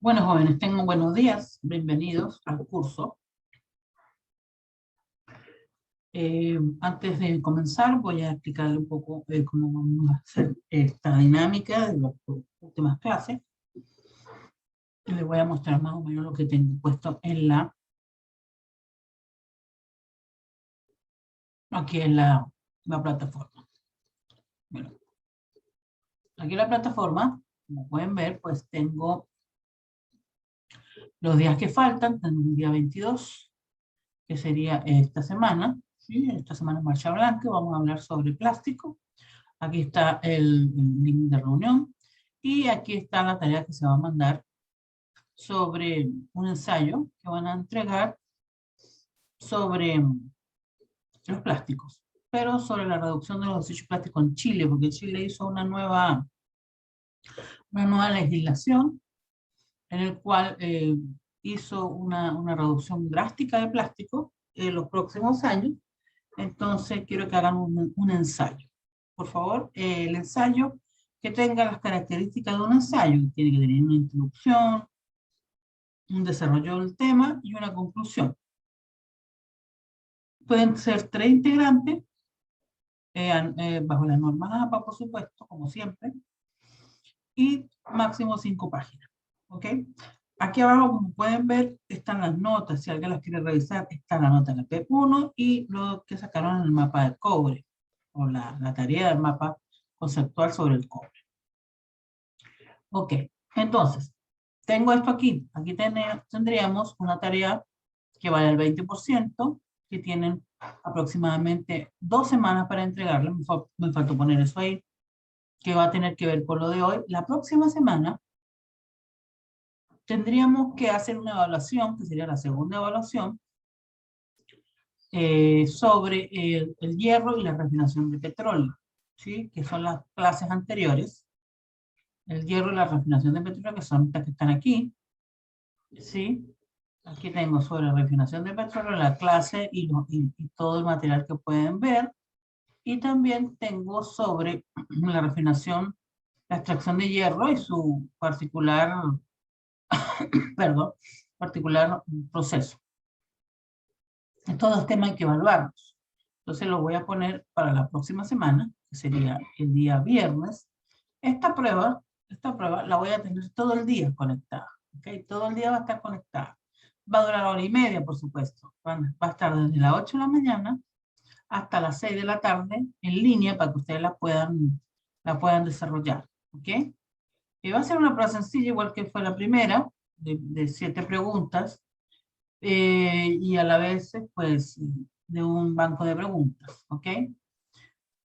Bueno, jóvenes, tengan buenos días. Bienvenidos al curso. Antes de comenzar, voy a explicarle un poco cómo vamos a hacer esta dinámica de las últimas clases. Les voy a mostrar más o menos lo que tengo puesto en aquí en la plataforma. Bueno, aquí en la plataforma, como pueden ver, pues tengo los días que faltan. Tengo el día 22, que sería esta semana. ¿Sí? Esta semana es Marcha Blanca, vamos a hablar sobre plástico. Aquí está el link de reunión y aquí está la tarea que se va a mandar sobre un ensayo que van a entregar sobre los plásticos, pero sobre la reducción de los desechos plásticos en Chile, porque Chile hizo una nueva legislación en el cual hizo una reducción drástica de plástico en los próximos años. Entonces quiero que hagan un ensayo. Por favor, el ensayo que tenga las características de un ensayo. Tiene que tener una introducción, un desarrollo del tema y una conclusión. Pueden ser 3 integrantes, bajo las normas APA, por supuesto, como siempre, y máximo 5 páginas. ¿Ok? Aquí abajo, como pueden ver, están las notas. Si alguien las quiere revisar, está la nota en la P1 y lo que sacaron en el mapa del cobre, o la tarea del mapa conceptual sobre el cobre. Ok, entonces, tengo esto aquí. Aquí tendríamos una tarea que vale el 20%, que tienen aproximadamente 2 semanas para entregarla. Me faltó poner eso ahí, que va a tener que ver con lo de hoy. La próxima semana tendríamos que hacer una evaluación, que sería la segunda evaluación, sobre el hierro y la refinación de petróleo, ¿sí? Que son las clases anteriores. El hierro y la refinación de petróleo, que son estas que están aquí, ¿sí? Aquí tengo sobre refinación de petróleo la clase y todo el material que pueden ver. Y también tengo sobre la refinación, la extracción de hierro y su particular, perdón, particular proceso. Estos dos temas hay que evaluarlos. Entonces los voy a poner para la próxima semana, que sería el día viernes. Esta prueba la voy a tener todo el día conectada. ¿Okay? Todo el día va a estar conectada. Va a durar 1 hora y media, por supuesto. Va a estar desde las 8 de la mañana hasta las 6 de la tarde en línea para que ustedes la puedan desarrollar. ¿Ok? Y va a ser una prueba sencilla, igual que fue la primera, de 7 preguntas. Y a la vez, pues, de un banco de preguntas, ¿ok?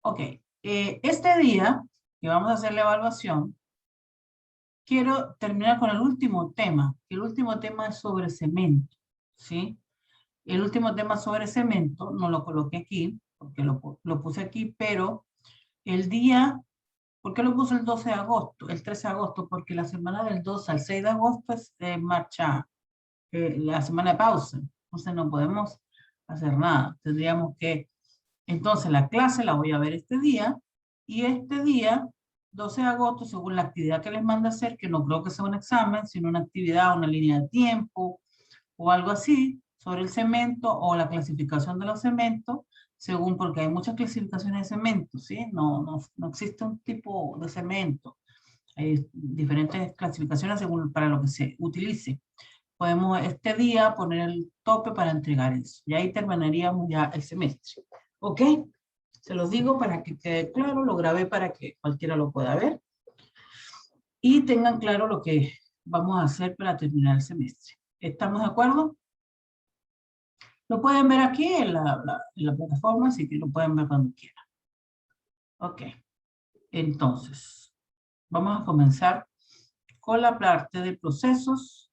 Ok, este día que vamos a hacer la evaluación, quiero terminar con el último tema. El último tema es sobre cemento, ¿sí? El último tema sobre cemento, no lo coloqué aquí, porque lo puse aquí, pero el día, ¿por qué lo puse el 12 de agosto? El 13 de agosto, porque la semana del 2 al 6 de agosto es marcha, la semana de pausa. Entonces no podemos hacer nada. Tendríamos que, entonces la clase la voy a ver este día, y este día, 12 de agosto, según la actividad que les manda hacer, que no creo que sea un examen, sino una actividad, una línea de tiempo, o algo así, sobre el cemento, o la clasificación de los cementos, según, porque hay muchas clasificaciones de cemento, ¿sí? No existe un tipo de cemento. Hay diferentes clasificaciones según para lo que se utilice. Podemos este día poner el tope para entregar eso. Y ahí terminaríamos ya el semestre. ¿Ok? Se los digo para que quede claro, lo grabé para que cualquiera lo pueda ver. Y tengan claro lo que vamos a hacer para terminar el semestre. ¿Estamos de acuerdo? Lo pueden ver aquí en la plataforma, así que lo pueden ver cuando quieran. Ok. Entonces, vamos a comenzar con la parte de procesos,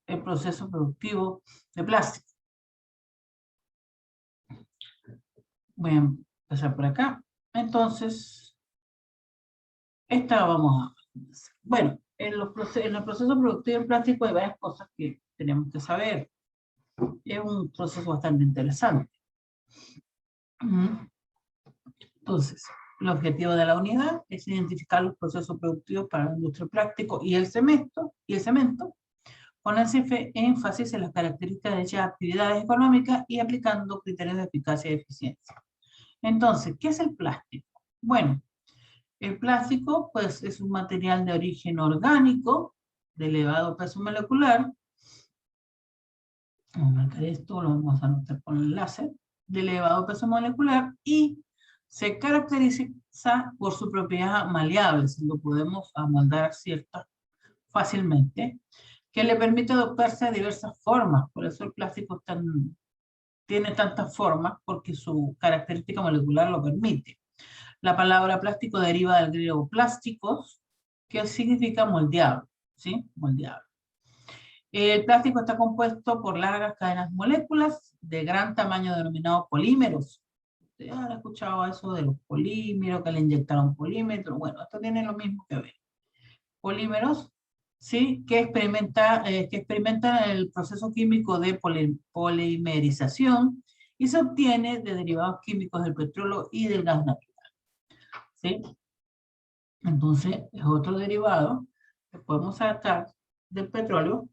el proceso productivo de plástico. Voy a empezar por acá. Entonces, esta vamos a comenzar. Bueno, en el proceso productivo en plástico hay varias cosas que tenemos que saber. Es un proceso bastante interesante. Entonces, El objetivo de la unidad es identificar los procesos productivos para la industria del plástico y el cemento, con énfasis en las características de dichas actividades económicas y aplicando criterios de eficacia y eficiencia. Entonces, ¿qué es el plástico? Bueno, el plástico pues es un material de origen orgánico, de elevado peso molecular. Vamos a marcar esto, lo vamos a anotar con el láser, de elevado peso molecular, y se caracteriza por su propiedad maleable, si lo podemos amoldar fácilmente, que le permite adoptarse a diversas formas. Por eso el plástico tiene tantas formas, porque su característica molecular lo permite. La palabra plástico deriva del griego plásticos, que significa moldeable, ¿sí? Moldeable. El plástico está compuesto por largas cadenas de moléculas de gran tamaño denominados polímeros. Ustedes han escuchado eso de los polímeros, que le inyectaron polímetros. Bueno, esto tiene lo mismo que ver. Polímeros, ¿sí? Que experimentan el proceso químico de polimerización y se obtiene de derivados químicos del petróleo y del gas natural, ¿sí? Entonces, es otro derivado que podemos sacar del petróleo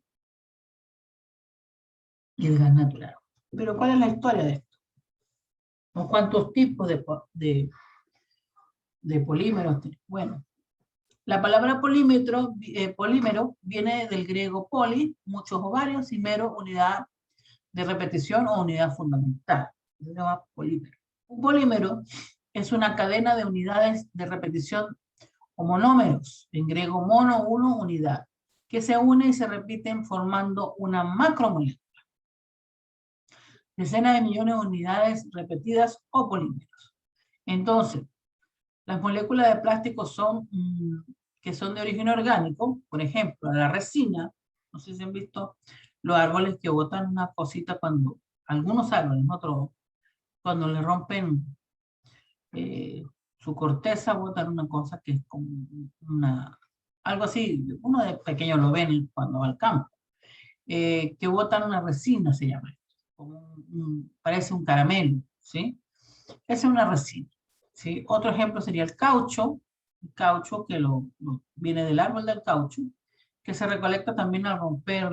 y el gas natural. Pero ¿cuál es la historia de esto? ¿O cuántos tipos de polímeros tiene? Bueno, la palabra polímero viene del griego poli, muchos o varios, y mero, unidad de repetición o unidad fundamental. Se llama polímero. Un polímero es una cadena de unidades de repetición o monómeros, en griego mono, uno, unidad, que se unen y se repiten formando una macromolécula. Decenas de millones de unidades repetidas o polímeros. Entonces, las moléculas de plástico que son de origen orgánico, por ejemplo, la resina, no sé si han visto los árboles que botan una cosita algunos árboles, otros, cuando le rompen su corteza, botan una cosa que es como algo así, uno de pequeño lo ven cuando va al campo, que botan una resina, se llama, parece un caramelo, ¿sí? Esa es una resina, ¿sí? Otro ejemplo sería el caucho que viene del árbol del caucho, que se recolecta también al romper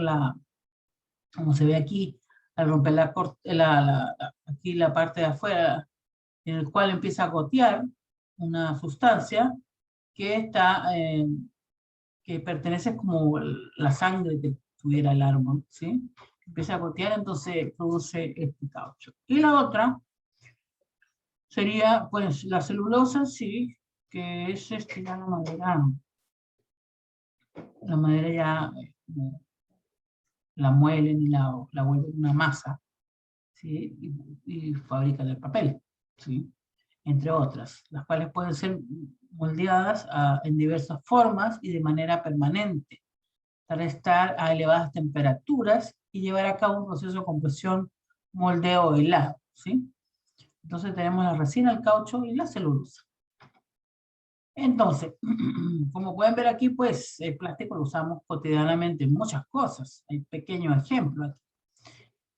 como se ve aquí, al romper aquí la parte de afuera, en el cual empieza a gotear una sustancia que que pertenece como la sangre que tuviera el árbol, ¿sí? Empieza a gotear, entonces produce este caucho. Y la otra sería, pues, la celulosa, sí, que es ya la madera. La madera ya la muelen y la vuelven una masa, ¿sí? Y fabrican el papel, ¿sí? Entre otras, las cuales pueden ser moldeadas en diversas formas y de manera permanente, para estar a elevadas temperaturas y llevar a cabo un proceso de compresión, moldeo o hilado, ¿sí? Entonces tenemos la resina, el caucho y la celulosa. Entonces, como pueden ver aquí, pues el plástico lo usamos cotidianamente en muchas cosas. Hay pequeños ejemplos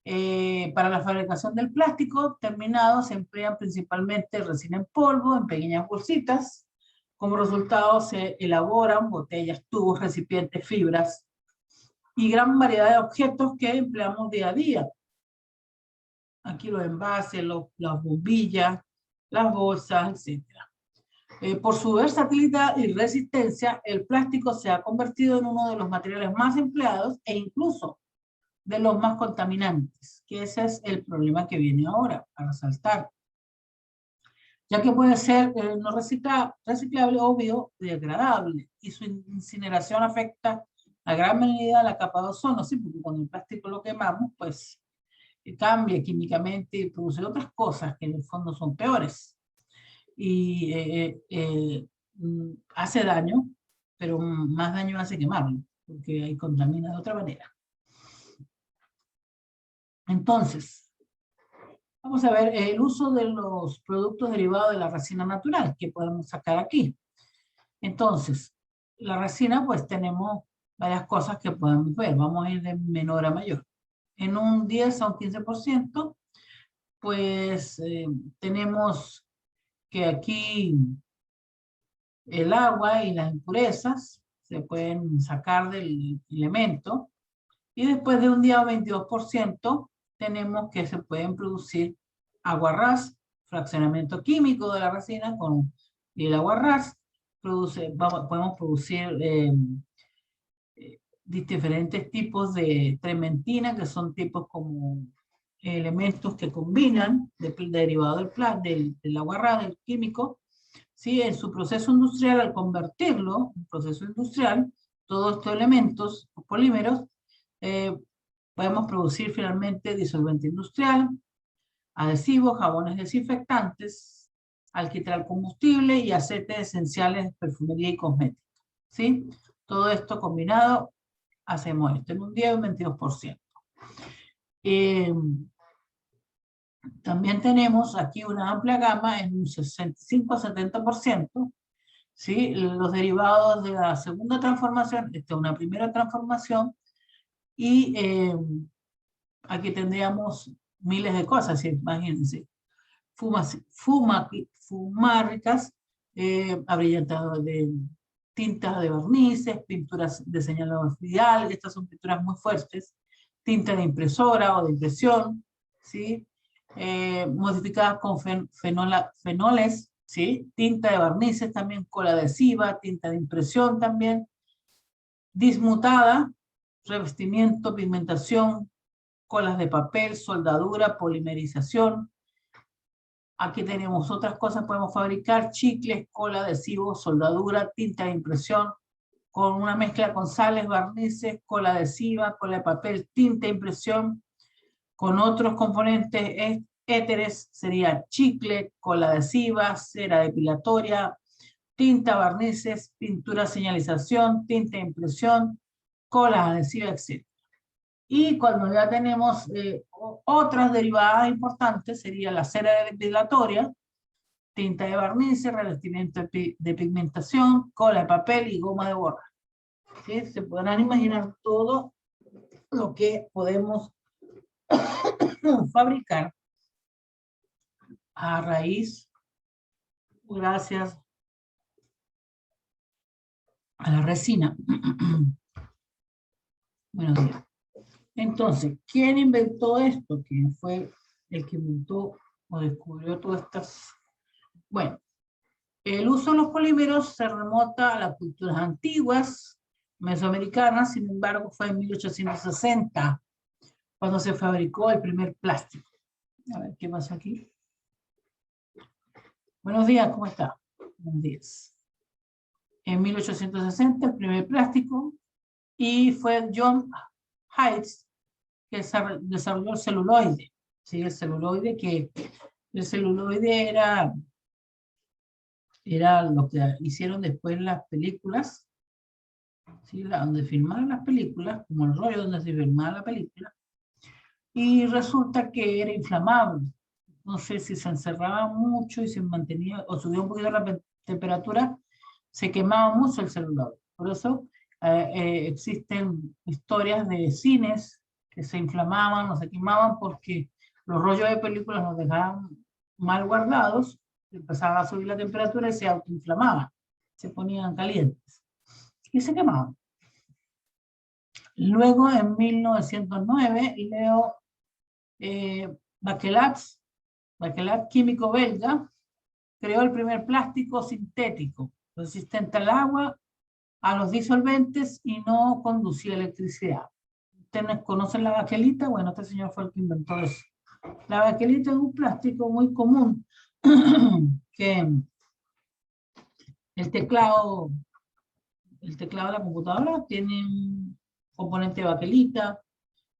aquí. Para la fabricación del plástico terminado se emplean principalmente resina en polvo, en pequeñas bolsitas. Como resultado se elaboran botellas, tubos, recipientes, fibras y gran variedad de objetos que empleamos día a día. Aquí los envases, las bombillas, las bolsas, etc. Por su versatilidad y resistencia, el plástico se ha convertido en uno de los materiales más empleados e incluso de los más contaminantes, que ese es el problema que viene ahora a resaltar, ya que puede ser no reciclable o biodegradable, y su incineración afecta a gran medida la capa de ozono, ¿sí? Porque cuando el plástico lo quemamos, pues cambia químicamente y produce otras cosas que en el fondo son peores. Y hace daño, pero más daño hace quemarlo, porque ahí contamina de otra manera. Entonces, vamos a ver el uso de los productos derivados de la resina natural que podemos sacar aquí. Entonces, la resina, pues tenemos varias cosas que podemos ver. Vamos a ir de menor a mayor. En un 10 a un 15%, pues tenemos que aquí el agua y las impurezas se pueden sacar del elemento, y después de un día 22% tenemos que se pueden producir agua ras, fraccionamiento químico de la resina con el agua ras, podemos producir diferentes tipos de trementina, que son tipos como elementos que combinan derivado del agua ras, del químico, ¿sí? En su proceso industrial, al convertirlo en proceso industrial, todos estos elementos, polímeros, podemos producir finalmente disolvente industrial, adhesivos, jabones desinfectantes, alquitrán combustible y aceites esenciales de perfumería y cosmética, ¿sí? Todo esto combinado hacemos esto en un día un 22%. También tenemos aquí una amplia gama en un 65-70%, ¿sí? Los derivados de la segunda transformación, esta es una primera transformación, y aquí tendríamos miles de cosas, ¿sí? Imagínense. Fumáricas, abrillantado de tintas de barnices, pinturas de señalado filial, estas son pinturas muy fuertes, tinta de impresora o de impresión, ¿sí? Modificadas con fenoles, ¿sí? Tinta de barnices también, cola adhesiva, tinta de impresión también, dismutada, revestimiento, pigmentación, colas de papel, soldadura, polimerización. Aquí tenemos otras cosas, podemos fabricar chicles, cola, adhesivos, soldadura, tinta de impresión, con una mezcla con sales, barnices, cola adhesiva, cola de papel, tinta de impresión, con otros componentes éteres, sería chicle, cola adhesiva, cera depilatoria, tinta, barnices, pintura, señalización, tinta de impresión, cola adhesiva, etc. Y cuando ya tenemos otras derivadas importantes, sería la cera depilatoria, tinta de barnices, revestimiento de pigmentación, cola de papel y goma de borrar. ¿Sí? Se podrán imaginar todo lo que podemos fabricar a raíz, gracias a la resina. Buenos días. Entonces, ¿quién inventó esto? ¿Quién fue el que inventó o descubrió todas estas? Bueno, el uso de los polímeros se remota a las culturas antiguas, mesoamericanas, sin embargo, fue en 1860 cuando se fabricó el primer plástico. A ver, ¿qué pasa aquí? Buenos días, ¿cómo está? Buenos días. En 1860 el primer plástico, y fue John Haidt que desarrolló el celuloide. ¿Sí? El celuloide era lo que hicieron después las películas, ¿sí? Donde filmaron las películas, como el rollo donde se filmaba la película, y resulta que era inflamable. No sé si se encerraba mucho y se mantenía, o subía un poquito la temperatura, se quemaba mucho el celular. Por eso existen historias de cines que se inflamaban o se quemaban porque los rollos de películas los dejaban mal guardados, empezaban a subir la temperatura y se autoinflamaban, se ponían calientes y se quemaban. Luego, en 1909, Leo Bachelat, químico belga, creó el primer plástico sintético, resistente al agua, a los disolventes y no conducía electricidad. ¿Ustedes conocen la baquelita? Bueno, este señor fue el que inventó eso. La baquelita es un plástico muy común que el teclado de la computadora tiene un componente de baquelita,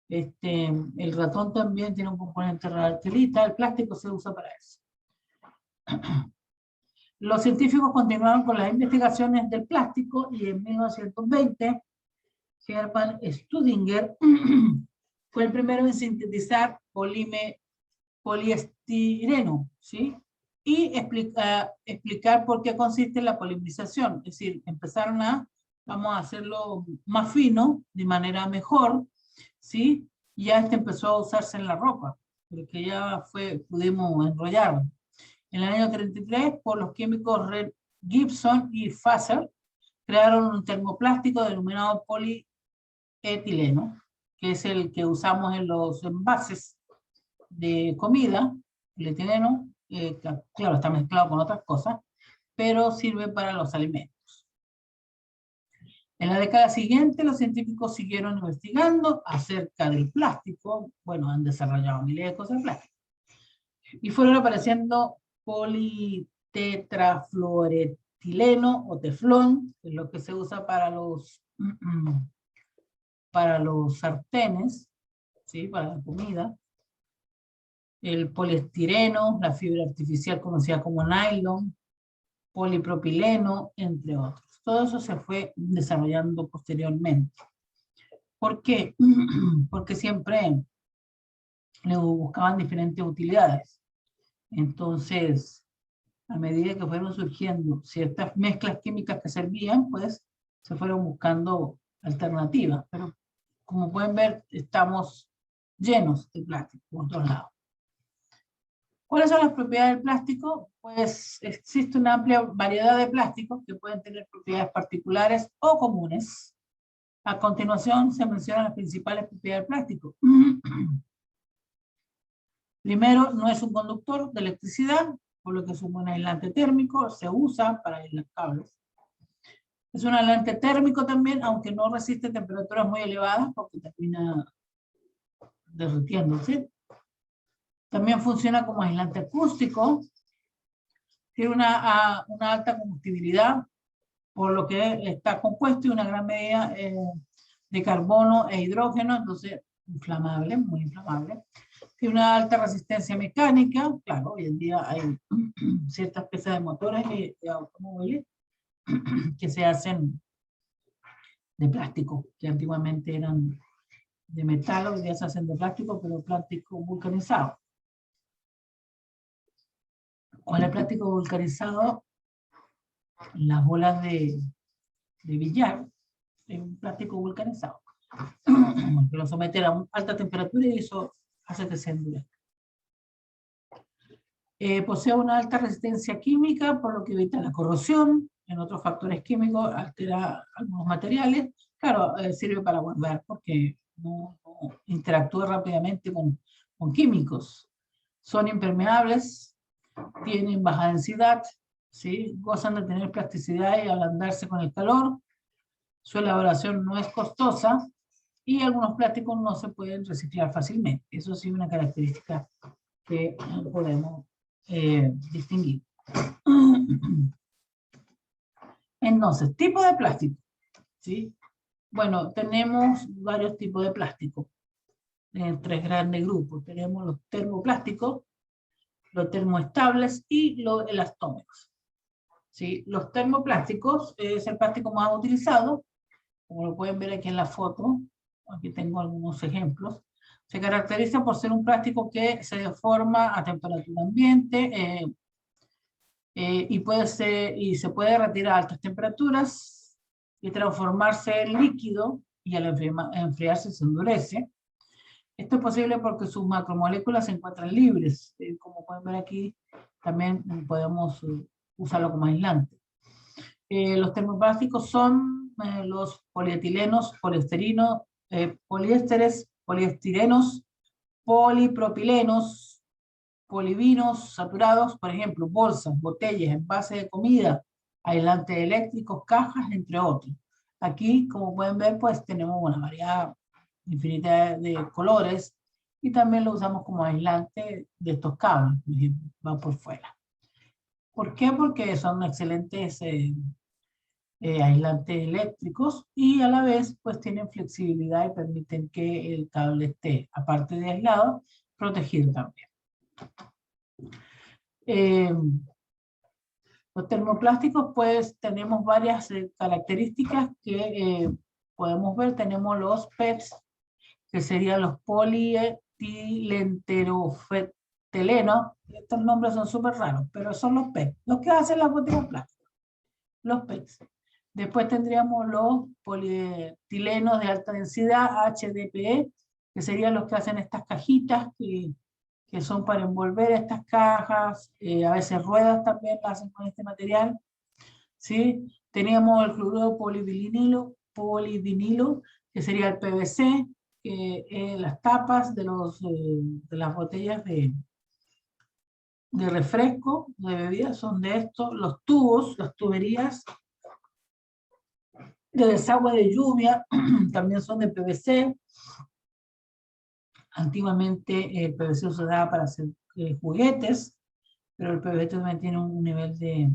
el ratón también tiene un componente de baquelita, el plástico se usa para eso. Los científicos continuaron con las investigaciones del plástico y en 1920 Hermann Staudinger fue el primero en sintetizar poliestireno, ¿sí? Y explicar por qué consiste la polimerización. Es decir, empezaron vamos a hacerlo más fino, de manera mejor, ¿sí? Y ya empezó a usarse en la ropa, porque ya pudimos enrollarlo. En el año 33, por los químicos Gibson y Faser crearon un termoplástico denominado polietileno, que es el que usamos en los envases de comida, el etileno, claro, está mezclado con otras cosas, pero sirve para los alimentos. En la década siguiente, los científicos siguieron investigando acerca del plástico. Bueno, han desarrollado miles de cosas de plástico. Y fueron apareciendo politetrafluoretileno o teflón, que es lo que se usa para los sartenes, ¿sí? Para la comida. El poliestireno, la fibra artificial conocida como nylon, polipropileno, entre otros. Todo eso se fue desarrollando posteriormente. ¿Por qué? Porque siempre le buscaban diferentes utilidades. Entonces, a medida que fueron surgiendo ciertas mezclas químicas que servían, pues se fueron buscando alternativas. Pero como pueden ver, estamos llenos de plástico por otros lados. ¿Cuáles son las propiedades del plástico? Pues existe una amplia variedad de plásticos que pueden tener propiedades particulares o comunes. A continuación se mencionan las principales propiedades del plástico. Primero, no es un conductor de electricidad, por lo que es un buen aislante térmico, se usa para aislar cables. Es un aislante térmico también, aunque no resiste temperaturas muy elevadas porque termina derritiéndose. También funciona como aislante acústico, tiene una alta combustibilidad, por lo que está compuesto de una gran medida de carbono e hidrógeno, entonces inflamable, muy inflamable. Tiene una alta resistencia mecánica, claro, hoy en día hay ciertas piezas de motores de automóviles que se hacen de plástico, que antiguamente eran de metal, hoy día se hacen de plástico, pero plástico vulcanizado. Con el plástico vulcanizado, las bolas de billar, es un plástico vulcanizado, que lo someten a alta temperatura y eso hace que se endurezca. Posee una alta resistencia química, por lo que evita la corrosión. En otros factores químicos altera algunos materiales. Claro, sirve para guardar porque no interactúa rápidamente con químicos. Son impermeables, tienen baja densidad, ¿sí? Gozan de tener plasticidad y ablandarse con el calor. Su elaboración no es costosa y algunos plásticos no se pueden reciclar fácilmente. Eso sí es una característica que podemos distinguir. Entonces, tipo de plástico, ¿sí? Bueno, tenemos varios tipos de plástico en tres grandes grupos. Tenemos los termoplásticos, los termoestables y los elastómeros, ¿sí? Los termoplásticos es el plástico más utilizado, como lo pueden ver aquí en la foto. Aquí tengo algunos ejemplos. Se caracteriza por ser un plástico que se deforma a temperatura ambiente y se puede retirar a altas temperaturas y transformarse en líquido, y al enfriarse se endurece. Esto es posible porque sus macromoléculas se encuentran libres. Como pueden ver aquí, también podemos usarlo como aislante. Los termoplásticos son los polietilenos, poliesterinos, poliésteres, poliestirenos, polipropilenos, polivinos saturados, por ejemplo, bolsas, botellas, envases de comida, aislantes eléctricos, cajas, entre otros. Aquí, como pueden ver, pues tenemos una variedad infinita de colores y también lo usamos como aislante de estos cables, van por fuera. ¿Por qué? Porque son excelentes aislantes eléctricos y a la vez pues tienen flexibilidad y permiten que el cable esté, aparte de aislado, protegido también. Los termoplásticos pues tenemos varias características que podemos ver. Tenemos los PETs, que serían los polietilenterofetelenos. Estos nombres son súper raros, pero son los PET, los que hacen las botellas plásticas, los PETs. Después tendríamos los polietilenos de alta densidad, HDPE, que serían los que hacen estas cajitas que son para envolver estas cajas, a veces ruedas también las hacen con este material. ¿sí? Teníamos el cloruro polivinilo, que sería el PVC, que las tapas de las botellas de refresco, de bebida, son de estos. Los tubos, las tuberías de desagüe de lluvia también son de PVC. Antiguamente el PVC se usaba para hacer juguetes, pero el PVC también tiene un nivel de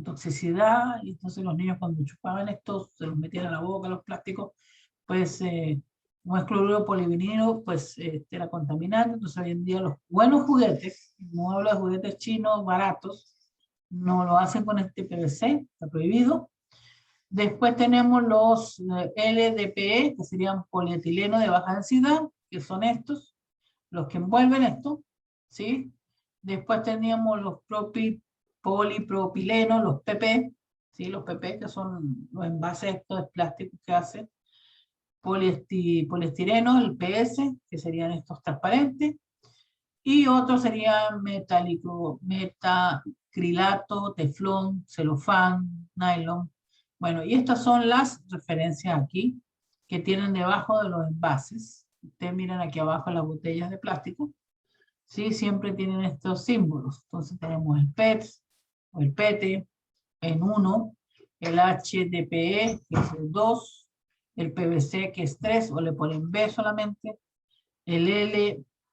toxicidad, y entonces los niños cuando chupaban estos, se los metían a la boca, los plásticos, pues como es cloruro polivinilo, pues era contaminante. Entonces hoy en día los buenos juguetes, no hablo de juguetes chinos baratos, no lo hacen con este PVC, está prohibido. Después tenemos los LDPE, que serían polietileno de baja densidad, que son estos, los que envuelven esto, ¿sí? Después teníamos los polipropilenos, los PP, ¿sí? Los PP, que son los envases estos de plástico que hacen. Poliestireno, el PS, que serían estos transparentes. Y otro sería metacrilato, teflón, celofán, nylon. Bueno, y estas son las referencias aquí que tienen debajo de los envases. Ustedes miran aquí abajo las botellas de plástico. Sí, siempre tienen estos símbolos. Entonces tenemos el PET o el PET en 1, el HDPE, que es el 2, el PVC, que es 3, o le ponen B solamente, el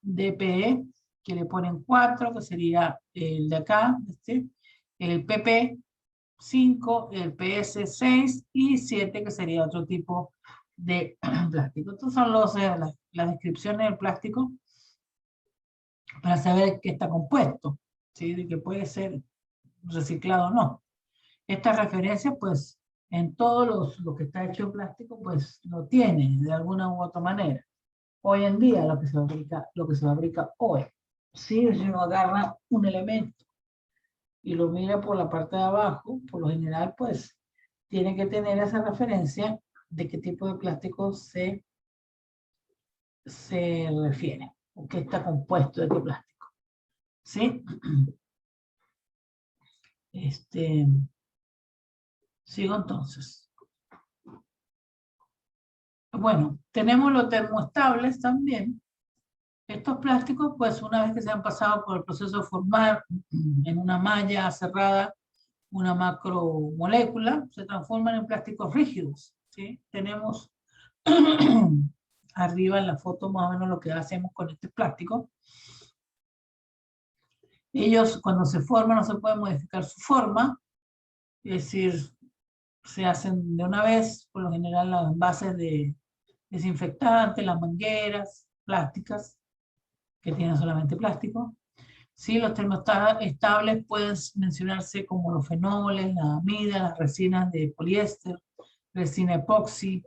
LDPE, que le ponen 4, que sería el de acá, el PP 5, el PS 6 y 7, que sería otro tipo de plástico. Estos son las descripciones del plástico para saber qué está compuesto, ¿sí? De que puede ser reciclado o no. Esta referencia, pues, en todos lo que está hecho en plástico, pues, lo tiene de alguna u otra manera. Hoy en día, lo que se fabrica hoy, ¿sí? Si uno agarra un elemento y lo mira por la parte de abajo, por lo general, pues, tiene que tener esa referencia de qué tipo de plástico se refiere, o qué está compuesto de qué plástico, ¿sí? Sigo entonces. Bueno, tenemos los termoestables también. Estos plásticos, pues una vez que se han pasado por el proceso de formar en una malla cerrada una macromolécula, se transforman en plásticos rígidos, ¿sí? Tenemos arriba en la foto más o menos lo que hacemos con este plástico. Ellos cuando se forman no se puede modificar su forma, es decir, se hacen de una vez, por lo general los envases de desinfectantes, las mangueras plásticas, que tienen solamente plástico. Sí, los termoestables pueden mencionarse como los fenoles, la amida, las resinas de poliéster, resina epoxi,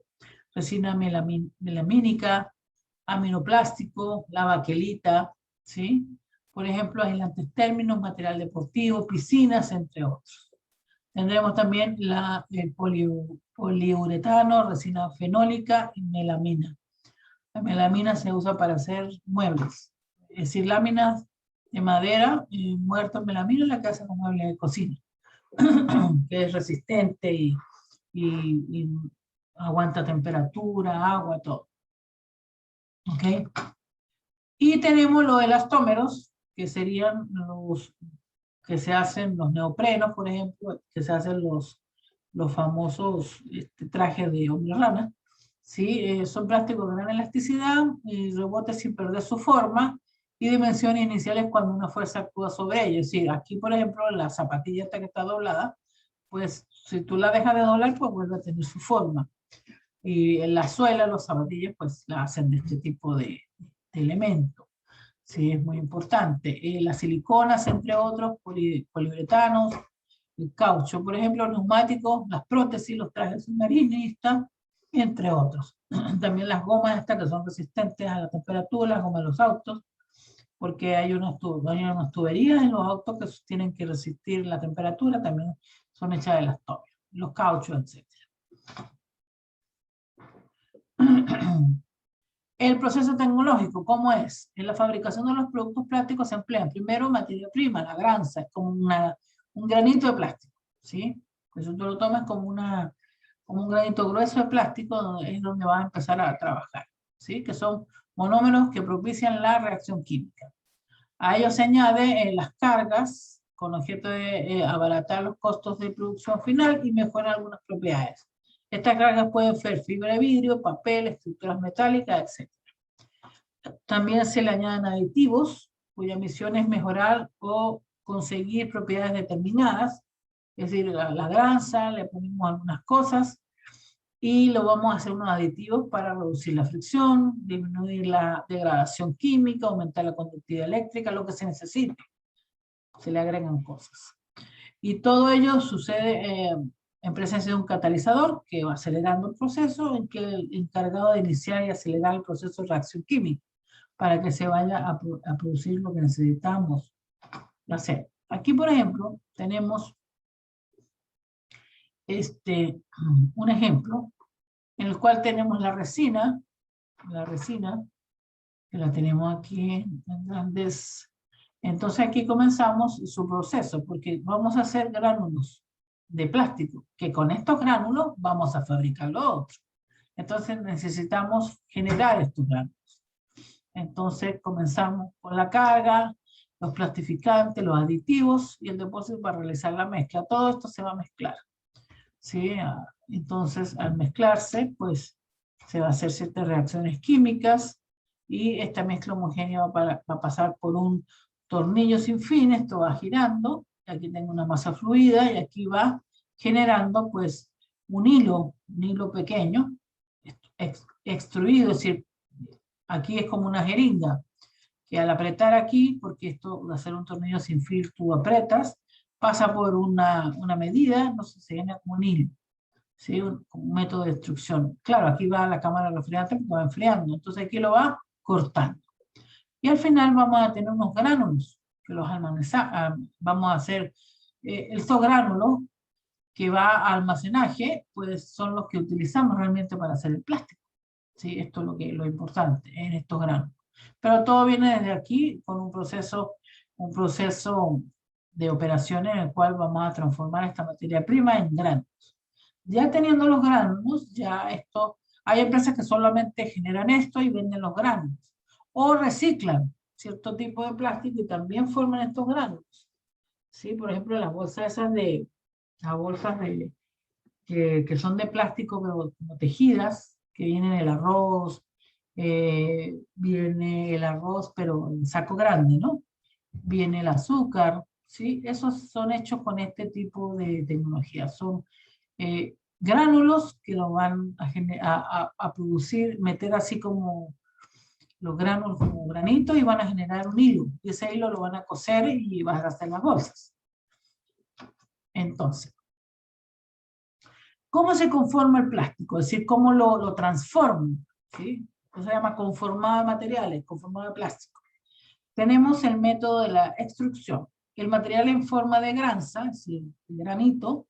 resina melamínica, aminoplástico, la baquelita, ¿sí? Por ejemplo, aislantes términos, material deportivo, piscinas, entre otros. Tendremos también el poliuretano, resina fenólica y melamina. La melamina se usa para hacer muebles, es decir, láminas de madera muerta en melamina, la que hacen los muebles de cocina, que es resistente y aguanta temperatura, agua, todo. ¿Ok? Y tenemos los elastómeros, que serían los que se hacen, los neoprenos, por ejemplo, que se hacen los famosos trajes de hombre rana. ¿Sí? Son plásticos de gran elasticidad y rebote sin perder su forma y dimensiones iniciales cuando una fuerza actúa sobre ellos. Es decir, aquí, por ejemplo, la zapatilla esta que está doblada, pues si tú la dejas de doblar, pues vuelve a tener su forma. Y en la suela, los zapatillas, pues la hacen de este tipo de elementos. Sí, es muy importante. Las siliconas, entre otros, poliuretanos, el caucho, por ejemplo, neumáticos, las prótesis, los trajes submarinistas, entre otros. También las gomas estas que son resistentes a la temperatura, las gomas de los autos, porque hay unas tuberías en los autos que tienen que resistir la temperatura, también son hechas de elastomero, los cauchos, etc. El proceso tecnológico, ¿cómo es? En la fabricación de los productos plásticos se emplean primero materia prima, la granza, es como un granito de plástico, ¿sí? Eso tú lo tomas como un granito grueso de plástico, es donde vas a empezar a trabajar, ¿sí? Que son monómeros que propician la reacción química. A ello se añade las cargas con objeto de abaratar los costos de producción final y mejorar algunas propiedades. Estas cargas pueden ser fibra de vidrio, papel, estructuras metálicas, etc. También se le añaden aditivos cuya misión es mejorar o conseguir propiedades determinadas, es decir, la grasa, le ponemos algunas cosas y lo vamos a hacer unos aditivos para reducir la fricción, disminuir la degradación química, aumentar la conductividad eléctrica, lo que se necesite. Se le agregan cosas. Y todo ello sucede en presencia de un catalizador que va acelerando el proceso, en que el encargado de iniciar y acelerar el proceso de reacción química para que se vaya a producir lo que necesitamos hacer. Aquí, por ejemplo, tenemos un ejemplo en el cual tenemos la resina, que la tenemos aquí en grandes. Entonces aquí comenzamos su proceso, porque vamos a hacer gránulos de plástico, que con estos gránulos vamos a fabricar lo otro. Entonces necesitamos generar estos gránulos. Entonces comenzamos con la carga, los plastificantes, los aditivos y el depósito para realizar la mezcla. Todo esto se va a mezclar, ¿sí? Entonces al mezclarse, pues se va a hacer ciertas reacciones químicas y esta mezcla homogénea va a pasar por un tornillo sin fin. Esto va girando, aquí tengo una masa fluida y aquí va generando pues un hilo pequeño, extruido, es decir, aquí es como una jeringa, que al apretar aquí, porque esto va a ser un tornillo sin fin, tú apretas, pasa por una medida, entonces se genera como un hilo, ¿sí? Un método de extrusión. Claro, aquí va la cámara refrigerante porque va enfriando, entonces aquí lo va cortando. Y al final vamos a tener unos gránulos, que los vamos a hacer estos gránulos que va a almacenaje, pues son los que utilizamos realmente para hacer el plástico. ¿Sí? Esto es lo importante en estos granos. Pero todo viene desde aquí con un proceso de operaciones en el cual vamos a transformar esta materia prima en granos. Ya teniendo los granos, hay empresas que solamente generan esto y venden los granos. O reciclan cierto tipo de plástico y también forman estos granos. ¿Sí? Por ejemplo, las bolsas que son de plástico, pero como tejidas, que vienen el arroz, viene el arroz, pero en saco grande, ¿no? Viene el azúcar, ¿sí? Esos son hechos con este tipo de tecnología. Son gránulos que lo van a producir, meter así como los granos como granitos y van a generar un hilo. Y ese hilo lo van a coser y van a hacer las bolsas. Entonces, ¿cómo se conforma el plástico? Es decir, ¿cómo lo transforman? ¿Sí? Eso se llama conformado de materiales, conformado de plástico. Tenemos el método de la extrusión. El material en forma de granza, es decir, el granito,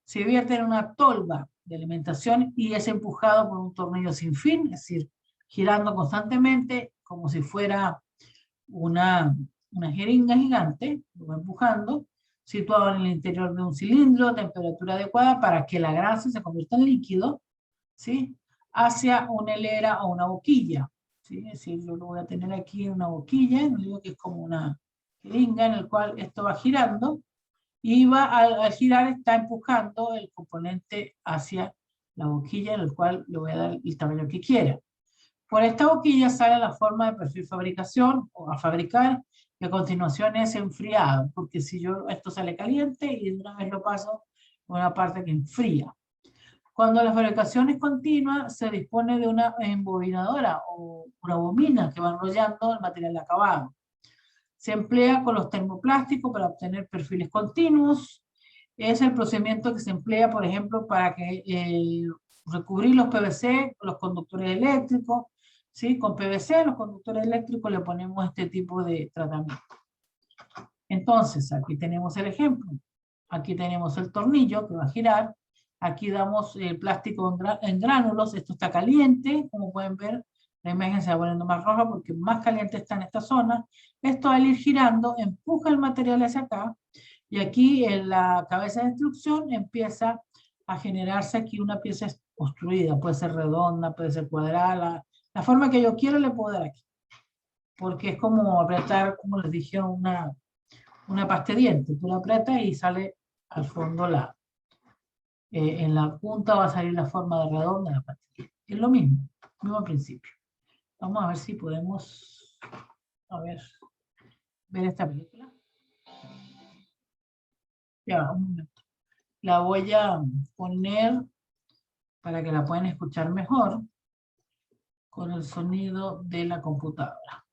se vierte en una tolva de alimentación y es empujado por un tornillo sin fin, es decir, girando constantemente como si fuera una jeringa gigante, lo va empujando, situado en el interior de un cilindro a temperatura adecuada para que la grasa se convierta en líquido, ¿sí? Hacia una hilera o una boquilla, ¿sí? Es decir, yo lo voy a tener aquí en una boquilla, no digo que es como una jeringa en el cual esto va girando y al girar está empujando el componente hacia la boquilla en el cual le voy a dar el tamaño que quiera. Por esta boquilla sale la forma de perfil fabricación o a fabricar, que a continuación es enfriado, porque si esto sale caliente y de una vez lo paso a una parte que enfría. Cuando la fabricación es continua, se dispone de una embobinadora o una bobina que va enrollando el material acabado. Se emplea con los termoplásticos para obtener perfiles continuos. Es el procedimiento que se emplea, por ejemplo, para recubrir los PVC, los conductores eléctricos, ¿sí? Con PVC, los conductores eléctricos le ponemos este tipo de tratamiento. Entonces, aquí tenemos el ejemplo. Aquí tenemos el tornillo que va a girar. Aquí damos el plástico en gránulos. Esto está caliente, como pueden ver. La imagen se va poniendo más roja porque más caliente está en esta zona. Esto al ir girando empuja el material hacia acá Y aquí en la cabeza de instrucción empieza a generarse aquí una pieza construida. Puede ser redonda, puede ser cuadrada. La forma que yo quiero le puedo dar aquí. Porque es como apretar, como les dije, una pasta de dientes. Tú la apretas y sale al fondo en la punta va a salir la forma de redonda de la pasta de dientes. Es lo mismo principio. Vamos a ver si podemos ver esta película. Ya, un momento. La voy a poner para que la puedan escuchar mejor con el sonido de la computadora.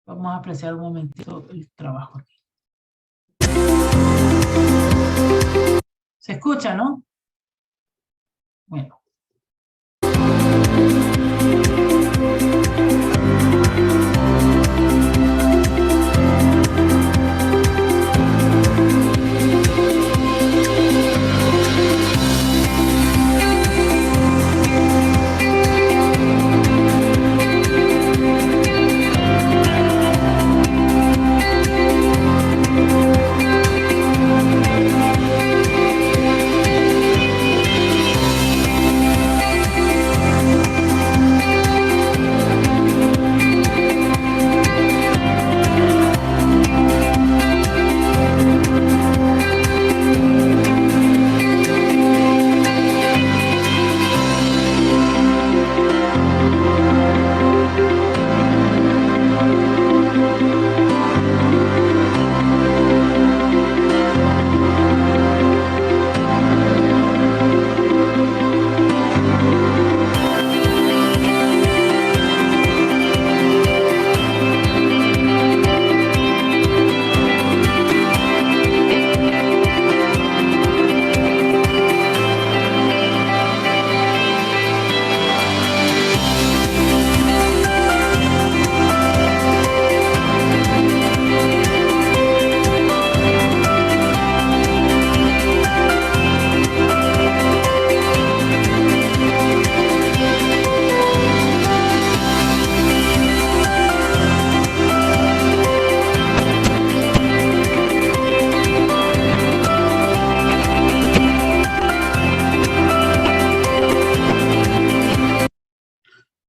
Vamos a apreciar un momentito el trabajo aquí. ¿Se escucha, no? Bueno.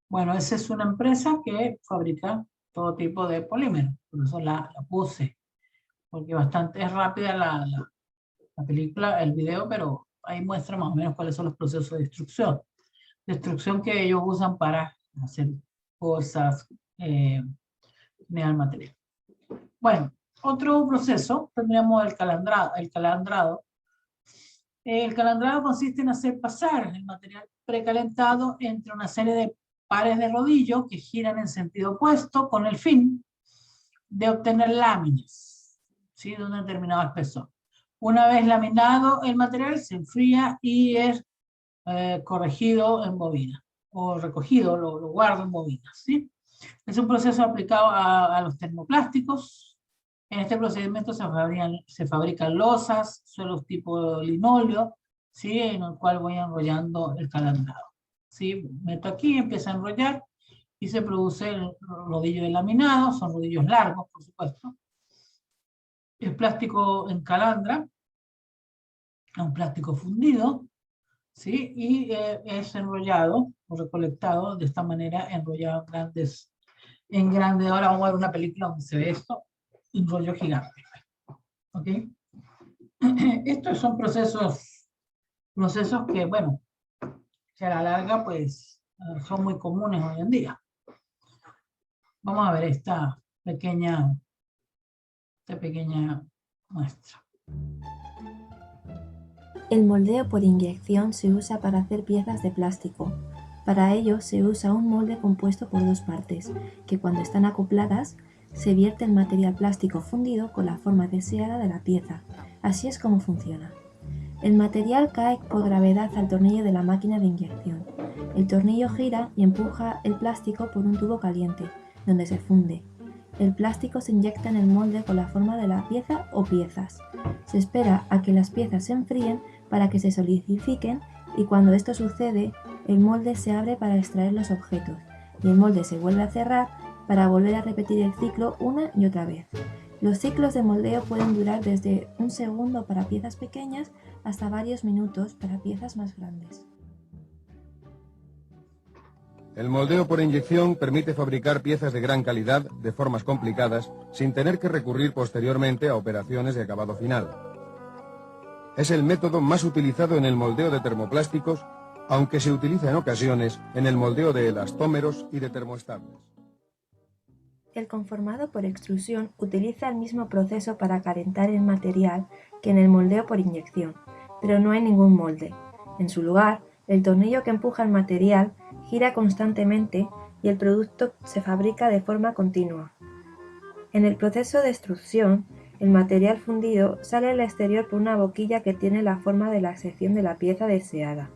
Bueno, esa es una empresa que fabrica todo tipo de polímeros, por eso la puse, porque bastante es rápida la película, el video, pero ahí muestra más o menos cuáles son los procesos de destrucción que ellos usan para hacer cosas, generar material. Bueno, otro proceso tendríamos el calandrado. El calandrado consiste en hacer pasar el material precalentado entre una serie de pares de rodillos que giran en sentido opuesto con el fin de obtener láminas, ¿sí?, de un determinado espesor. Una vez laminado el material se enfría y es corregido en bobina o recogido, lo guardo en bobinas, ¿sí? Es un proceso aplicado a los termoplásticos. En este procedimiento se fabrican losas, suelos tipo linóleo, ¿sí?, en el cual voy enrollando el calandrado. ¿Sí? Meto aquí, empiezo a enrollar y se produce el rodillo de laminado, son rodillos largos, por supuesto. El plástico encalandra, es un plástico fundido, ¿sí?, y es enrollado o recolectado de esta manera, enrollado en grandes. Ahora vamos a ver una película donde se ve esto, un rollo gigante. ¿Ok? Estos son procesos que, bueno, que a la larga, pues, son muy comunes hoy en día. Vamos a ver esta pequeña muestra. El moldeo por inyección se usa para hacer piezas de plástico. Para ello se usa un molde compuesto por dos partes, que cuando están acopladas, se vierte el material plástico fundido con la forma deseada de la pieza. Así es como funciona. El material cae por gravedad al tornillo de la máquina de inyección. El tornillo gira y empuja el plástico por un tubo caliente, donde se funde. El plástico se inyecta en el molde con la forma de la pieza o piezas. Se espera a que las piezas se enfríen para que se solidifiquen, y cuando esto sucede, el molde se abre para extraer los objetos, y el molde se vuelve a cerrar para volver a repetir el ciclo una y otra vez. Los ciclos de moldeo pueden durar desde un segundo para piezas pequeñas hasta varios minutos para piezas más grandes. El moldeo por inyección permite fabricar piezas de gran calidad, de formas complicadas, sin tener que recurrir posteriormente a operaciones de acabado final. Es el método más utilizado en el moldeo de termoplásticos, aunque se utiliza en ocasiones en el moldeo de elastómeros y de termoestables. El conformado por extrusión utiliza el mismo proceso para calentar el material que en el moldeo por inyección, pero no hay ningún molde. En su lugar, el tornillo que empuja el material gira constantemente y el producto se fabrica de forma continua. En el proceso de extrusión, el material fundido sale al exterior por una boquilla que tiene la forma de la sección de la pieza deseada.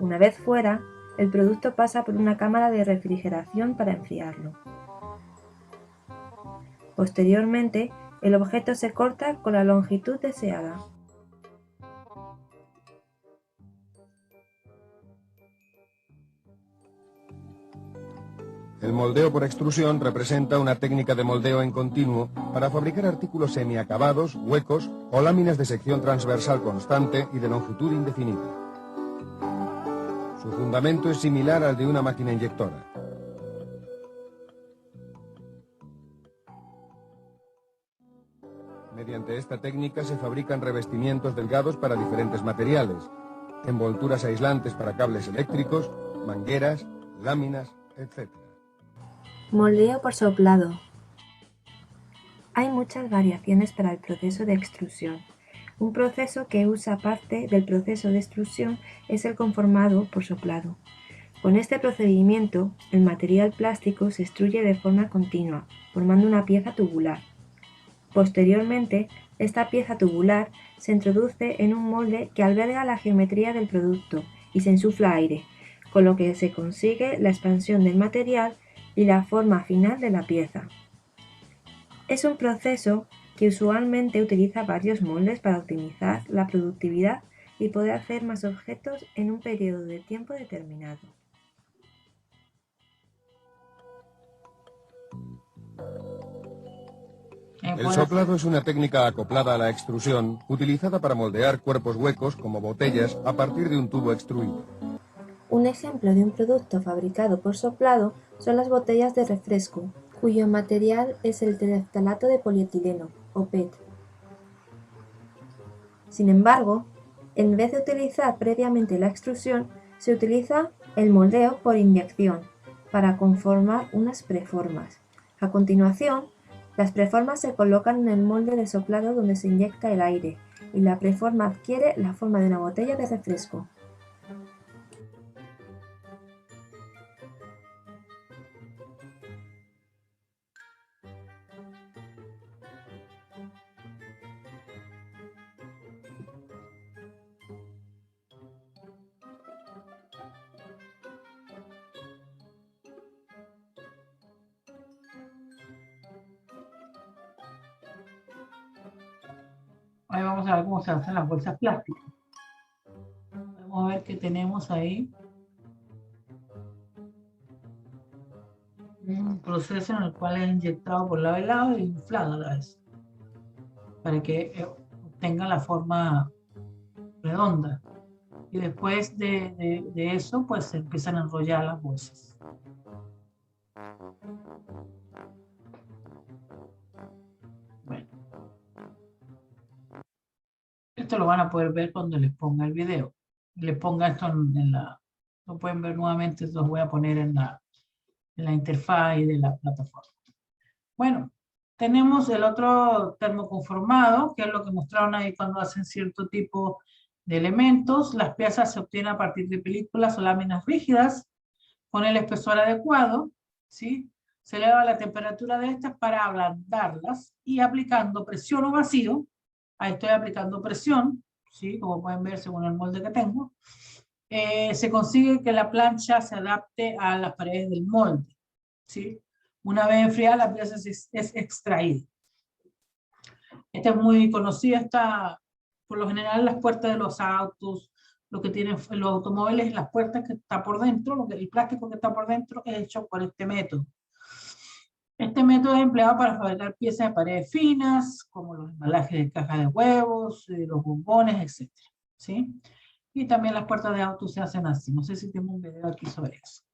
Una vez fuera, el producto pasa por una cámara de refrigeración para enfriarlo. Posteriormente, el objeto se corta con la longitud deseada. El moldeo por extrusión representa una técnica de moldeo en continuo para fabricar artículos semiacabados, huecos o láminas de sección transversal constante y de longitud indefinida. Su fundamento es similar al de una máquina inyectora. Mediante esta técnica se fabrican revestimientos delgados para diferentes materiales, envolturas aislantes para cables eléctricos, mangueras, láminas, etc. Moldeo por soplado. Hay muchas variaciones para el proceso de extrusión. Un proceso que usa parte del proceso de extrusión es el conformado por soplado. Con este procedimiento, el material plástico se extruye de forma continua, formando una pieza tubular. Posteriormente, esta pieza tubular se introduce en un molde que alberga la geometría del producto y se insufla aire, con lo que se consigue la expansión del material y la forma final de la pieza. Es un proceso que usualmente utiliza varios moldes para optimizar la productividad y poder hacer más objetos en un periodo de tiempo determinado. El soplado es una técnica acoplada a la extrusión, utilizada para moldear cuerpos huecos como botellas a partir de un tubo extruido. Un ejemplo de un producto fabricado por soplado son las botellas de refresco, cuyo material es el tereftalato de polietileno, o PET. Sin embargo, en vez de utilizar previamente la extrusión, se utiliza el moldeo por inyección para conformar unas preformas. A continuación, las preformas se colocan en el molde de soplado donde se inyecta el aire y la preforma adquiere la forma de una botella de refresco. Ahí vamos a ver cómo se hacen las bolsas plásticas. Vamos a ver que tenemos ahí un proceso en el cual es inyectado por lado y lado e inflado a la vez, para que obtenga la forma redonda. Y después de eso, pues se empiezan a enrollar las bolsas. Bueno, esto lo van a poder ver cuando les ponga el video. Les ponga esto en la... Lo pueden ver nuevamente, los voy a poner en la interfaz de la plataforma. Bueno, tenemos el otro termoconformado, que es lo que mostraron ahí cuando hacen cierto tipo de elementos. Las piezas se obtienen a partir de películas o láminas rígidas con el espesor adecuado, ¿sí? Se eleva la temperatura de estas para ablandarlas y aplicando presión o vacío. Ahí estoy aplicando presión, ¿sí? Como pueden ver según el molde que tengo. Se consigue que la plancha se adapte a las paredes del molde, ¿sí? Una vez enfriada, la pieza es extraída. Esta es muy conocida, por lo general las puertas de los autos, lo que tienen los automóviles, las puertas que está por dentro, el plástico que está por dentro es hecho por este método. Este método es empleado para fabricar piezas de paredes finas, como los embalajes de cajas de huevos, los bombones, etc. ¿Sí? Y también las puertas de auto se hacen así. No sé si tengo un video aquí sobre eso.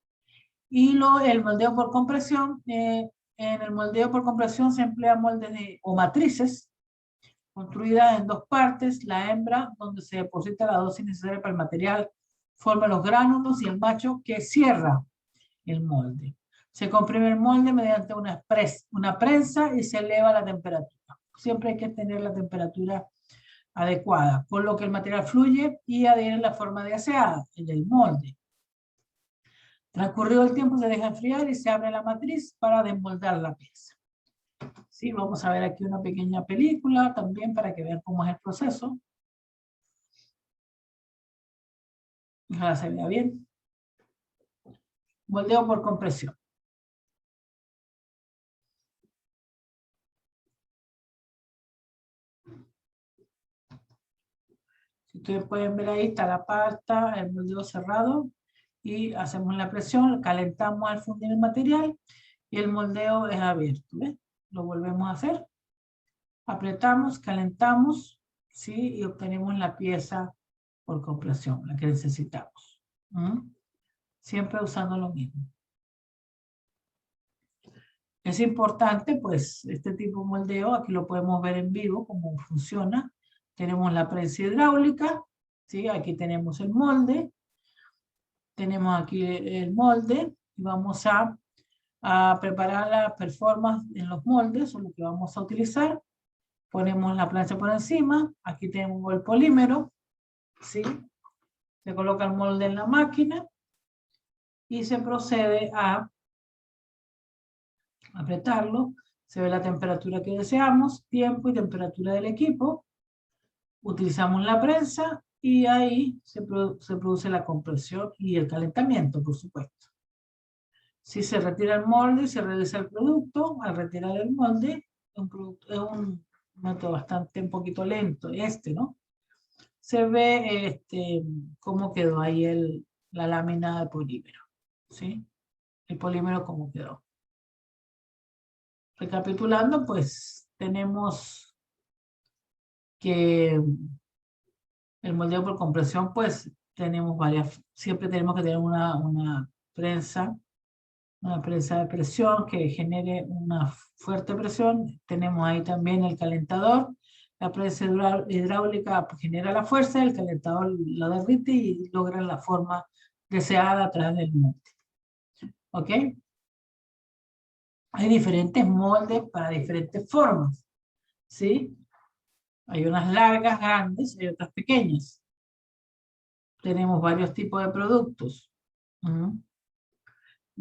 Y el moldeo por compresión. En el moldeo por compresión se emplea moldes o matrices construidas en dos partes. La hembra, donde se deposita la dosis necesaria para el material, forma los gránulos, y el macho que cierra el molde. Se comprime el molde mediante una prensa y se eleva la temperatura. Siempre hay que tener la temperatura adecuada, con lo que el material fluye y adhiere en la forma deseada, en el molde. Transcurrido el tiempo se deja enfriar y se abre la matriz para desmoldar la pieza. Sí, vamos a ver aquí una pequeña película también para que vean cómo es el proceso. Ojalá se vea bien. Moldeo por compresión. Si ustedes pueden ver ahí, está la pasta, el moldeo cerrado, y hacemos la presión, calentamos al fundir el material, y el moldeo es abierto, ¿ves? Lo volvemos a hacer. Apretamos, calentamos, ¿sí? Y obtenemos la pieza por compresión, la que necesitamos. Siempre usando lo mismo. Es importante, pues, este tipo de moldeo, aquí lo podemos ver en vivo, cómo funciona. Tenemos la prensa hidráulica, ¿sí? Aquí tenemos el molde. Tenemos aquí el molde, y vamos a preparar la performance en los moldes, o lo que vamos a utilizar. Ponemos la plancha por encima, aquí tenemos el polímero, ¿sí? Se coloca el molde en la máquina, y se procede a apretarlo. Se ve la temperatura que deseamos, tiempo y temperatura del equipo. Utilizamos la prensa, y ahí se produce la compresión y el calentamiento, por supuesto. Si se retira el molde, se regresa el producto. Al retirar el molde, es un método bastante, un poquito lento, ¿no? Se ve cómo quedó ahí la lámina de polímero, ¿sí? El polímero cómo quedó. Recapitulando, pues, tenemos que el moldeo por compresión, pues, tenemos siempre tenemos que tener una prensa de presión que genere una fuerte presión. Tenemos ahí también el calentador. La prensa hidráulica genera la fuerza, el calentador la derrite y logra la forma deseada a través del molde. ¿Ok? Hay diferentes moldes para diferentes formas, ¿sí? Hay unas largas, grandes, y otras pequeñas. Tenemos varios tipos de productos.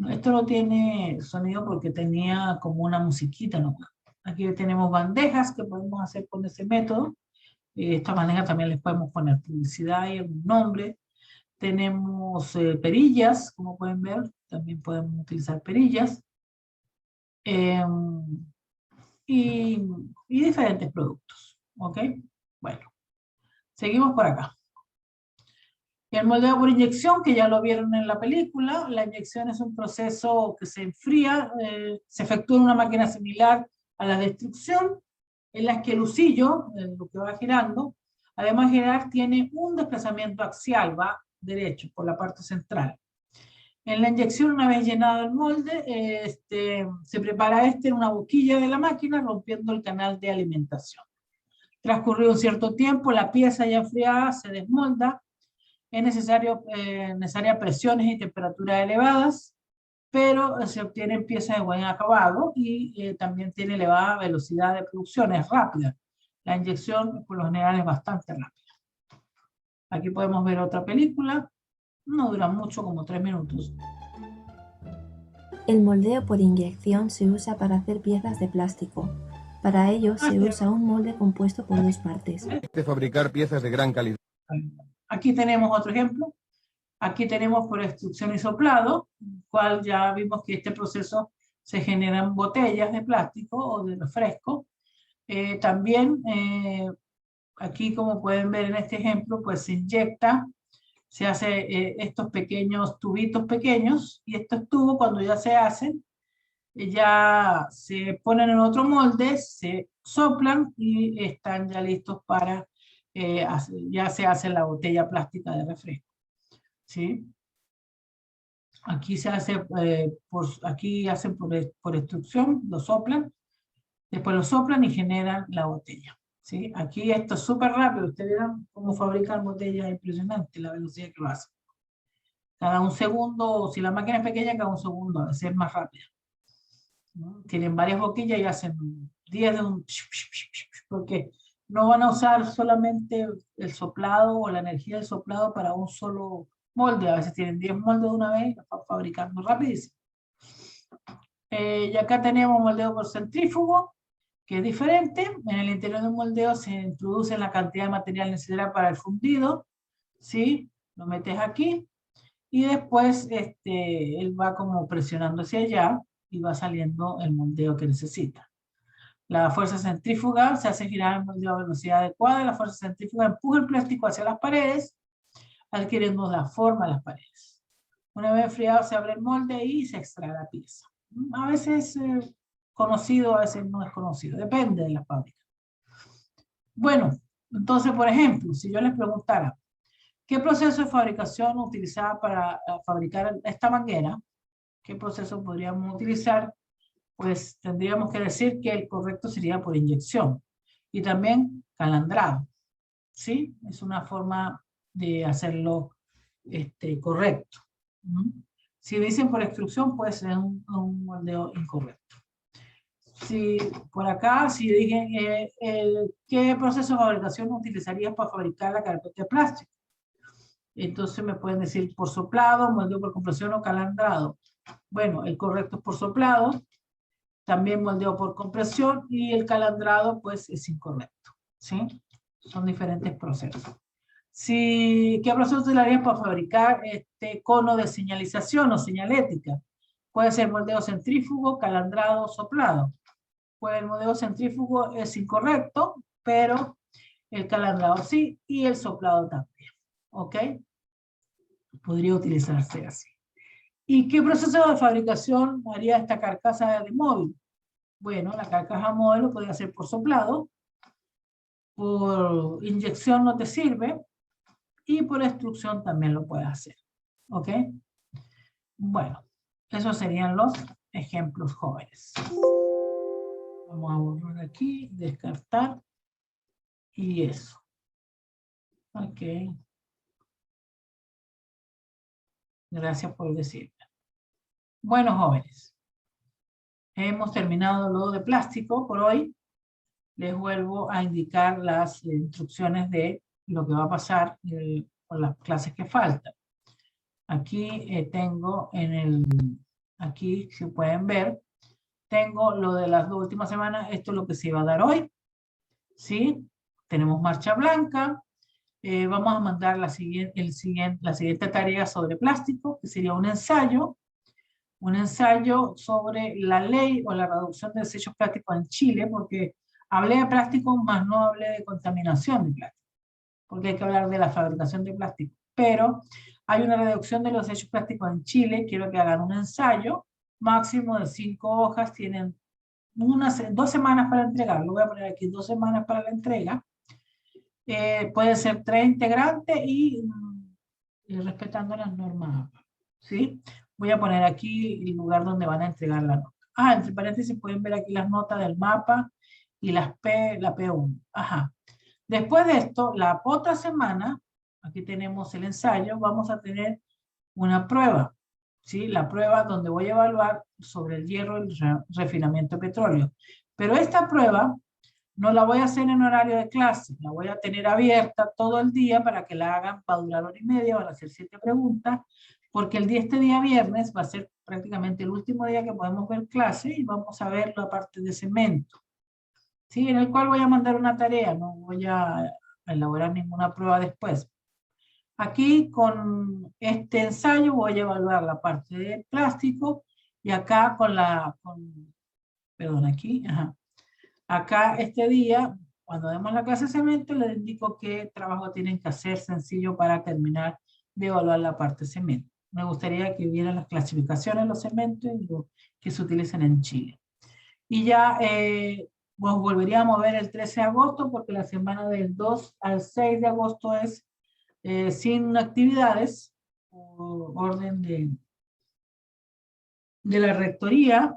Esto no tiene sonido porque tenía como una musiquita nomás. Aquí tenemos bandejas que podemos hacer con ese método. Esta bandeja también les podemos poner publicidad y algún nombre. Tenemos perillas, como pueden ver. También podemos utilizar perillas. Y diferentes productos. ¿Ok? Bueno, seguimos por acá. El moldeo por inyección, que ya lo vieron en la película. La inyección es un proceso que se enfría, se efectúa en una máquina similar a la de extrusión, en la que el husillo, lo que va girando, además de girar, tiene un desplazamiento axial, va derecho, por la parte central. En la inyección, una vez llenado el molde, se prepara en una boquilla de la máquina, rompiendo el canal de alimentación. Transcurrido un cierto tiempo, la pieza ya enfriada se desmolda. Es necesaria presiones y temperaturas elevadas, pero se obtienen piezas de buen acabado, y también tiene elevada velocidad de producción, es rápida. La inyección por lo general es bastante rápida. Aquí podemos ver otra película, no dura mucho, como 3 minutos. El moldeo por inyección se usa para hacer piezas de plástico. Para ello se usa un molde compuesto por dos partes. De fabricar piezas de gran calidad. Aquí tenemos otro ejemplo. Aquí tenemos por extrusión y soplado, cual ya vimos que este proceso se generan botellas de plástico o de refresco. También aquí, como pueden ver en este ejemplo, pues se inyecta, se hace estos pequeños tubitos pequeños, y estos tubos, cuando ya se hacen, ya se ponen en otro molde, se soplan y están ya listos para, ya se hace la botella plástica de refresco, ¿sí? Aquí se hace, aquí hacen por extrusión, lo soplan, después lo soplan y generan la botella, ¿sí? Aquí esto es súper rápido, ustedes verán cómo fabrican botellas, es impresionante la velocidad que lo hacen. Cada un segundo, si la máquina es pequeña, cada un segundo, a veces es más rápida, ¿no? Tienen varias boquillas y hacen 10 de un... porque no van a usar solamente el soplado o la energía del soplado para un solo molde, a veces tienen 10 moldes de una vez, para fabricarlo rapidísimo. Y acá tenemos moldeo por centrífugo, que es diferente. En el interior del moldeo se introduce la cantidad de material necesaria para el fundido, ¿sí? Lo metes aquí y después él va como presionando hacia allá y va saliendo el moldeo que necesita. La fuerza centrífuga se hace girar el moldeo a velocidad adecuada. La fuerza centrífuga empuja el plástico hacia las paredes, adquiriendo la forma de las paredes. Una vez enfriado se abre el molde y se extrae la pieza. A veces conocido, a veces no es conocido, depende de la fábrica. Bueno, entonces, por ejemplo, si yo les preguntara, ¿qué proceso de fabricación utilizaba para fabricar esta manguera? ¿Qué proceso podríamos utilizar? Pues tendríamos que decir que el correcto sería por inyección y también calandrado, ¿sí? Es una forma de hacerlo correcto. Si dicen por extrusión, puede ser un moldeo incorrecto. Si por acá, si dije, ¿qué proceso de fabricación utilizarías para fabricar la carpeta de plástico? Entonces me pueden decir por soplado, moldeo por compresión o calandrado. Bueno, el correcto es por soplado, también moldeo por compresión y el calandrado pues es incorrecto, ¿sí? Son diferentes procesos. ¿Qué proceso utilizarías para fabricar este cono de señalización o señalética? Puede ser moldeo centrífugo, calandrado, soplado. Pues el moldeo centrífugo es incorrecto, pero el calandrado sí y el soplado también, ¿ok? Podría utilizarse así. ¿Y qué proceso de fabricación haría esta carcasa de móvil? Bueno, la carcasa móvil lo podría hacer por soplado, por inyección no te sirve, y por extrusión también lo puedes hacer, ¿ok? Bueno, esos serían los ejemplos jóvenes. Vamos a borrar aquí, descartar, y eso. Ok. Gracias por decirme. Bueno, jóvenes, hemos terminado lo de plástico por hoy. Les vuelvo a indicar las instrucciones de lo que va a pasar con las clases que faltan. Aquí tengo aquí si pueden ver, tengo lo de las 2 últimas semanas, esto es lo que se iba a dar hoy, ¿sí? Tenemos marcha blanca, vamos a mandar la siguiente tarea sobre plástico, que sería un ensayo sobre la ley o la reducción de desechos plásticos en Chile, porque hablé de plástico, más no hablé de contaminación de plástico, porque hay que hablar de la fabricación de plástico. Pero hay una reducción de los desechos plásticos en Chile, quiero que hagan un ensayo, máximo de 5 hojas, tienen 2 semanas para entregarlo, voy a poner aquí 2 semanas para la entrega. Puede ser 3 integrantes y respetando las normas, ¿sí? Voy a poner aquí el lugar donde van a entregar la nota. Entre paréntesis pueden ver aquí las notas del mapa y la P1. Ajá. Después de esto, la otra semana, aquí tenemos el ensayo, vamos a tener una prueba, ¿sí? La prueba donde voy a evaluar sobre el hierro y el refinamiento de petróleo. Pero esta prueba no la voy a hacer en horario de clase, la voy a tener abierta todo el día para que la hagan, va a durar 1 hora y media, van a hacer 7 preguntas, porque este día viernes va a ser prácticamente el último día que podemos ver clase y vamos a ver la parte de cemento, ¿sí? En el cual voy a mandar una tarea, no voy a elaborar ninguna prueba después. Aquí con este ensayo voy a evaluar la parte de plástico y acá perdón, aquí, ajá. Acá este día, cuando demos la clase de cemento, les indico qué trabajo tienen que hacer sencillo para terminar de evaluar la parte de cemento. me gustaría que vieran las clasificaciones de los segmentos y lo que se utilizan en Chile. Y ya pues volveríamos a ver el 13 de agosto, porque la semana del 2 al 6 de agosto es sin actividades, por orden de la rectoría,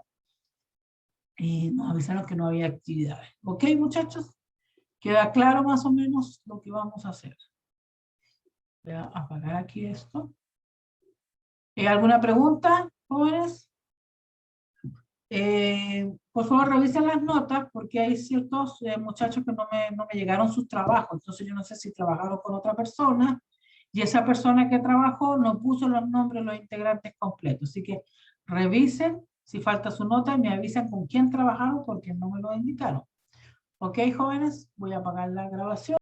y nos avisaron que no había actividades. ¿Ok, muchachos? ¿Queda claro más o menos lo que vamos a hacer? Voy a apagar aquí esto. ¿Alguna pregunta, jóvenes? Por favor, revisen las notas, porque hay ciertos muchachos que no me llegaron sus trabajos. Entonces yo no sé si trabajaron con otra persona, y esa persona que trabajó no puso los nombres de los integrantes completos. Así que revisen si falta su nota y me avisan con quién trabajaron, porque no me lo indicaron. Ok, jóvenes, voy a apagar la grabación.